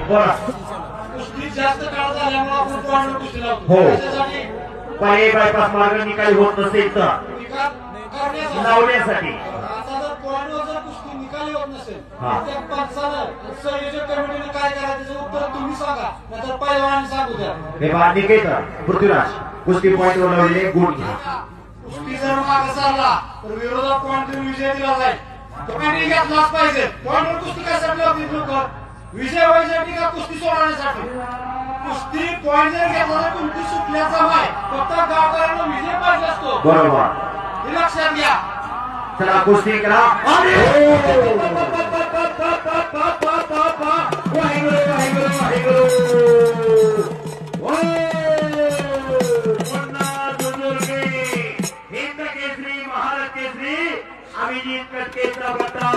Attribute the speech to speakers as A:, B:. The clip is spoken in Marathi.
A: बोला.
B: कुस्ती जास्त काळ झाल्यामुळे आपण पॉईंटवर कुस्ती लावतो.
A: हो.
B: त्याच्यासाठी
A: पायी बायपास मार्ग निकाली होत नसेल तर लावण्यासाठी
B: आता जर पॉईंटवर जर कुस्ती निकाली होत नसेल
A: हा.
B: त्या पंचानं संयोजक कमिटीने काय करायचं त्याचं उत्तर तुम्ही सांगा, नाहीतर पैलवान सांगू द्या.
A: हे निकेत पृथ्वीराज कुस्ती पॉईंटवर लावलेले गुण घ्या.
B: कुस्ती जर मागे सरला तर विरोधात पॉईंट देऊन विजय दिला जाईल. तो काही घेतलाच पाहिजे. पॉईंटवर कुस्ती कशासाठी लावतील लोक? विजय व्हायसाठी का कुस्ती सोडवण्यासाठी? कुस्ती पॉईंट जर घेतला तर तुमची सुटल्याचा माय फक्त गावकऱ्यांना विजय पाहिजे असतो.
A: बरोबर.
B: हे लक्षात घ्या.
A: चला कुस्ती करा. अभिजीत कटकेचा बट्टा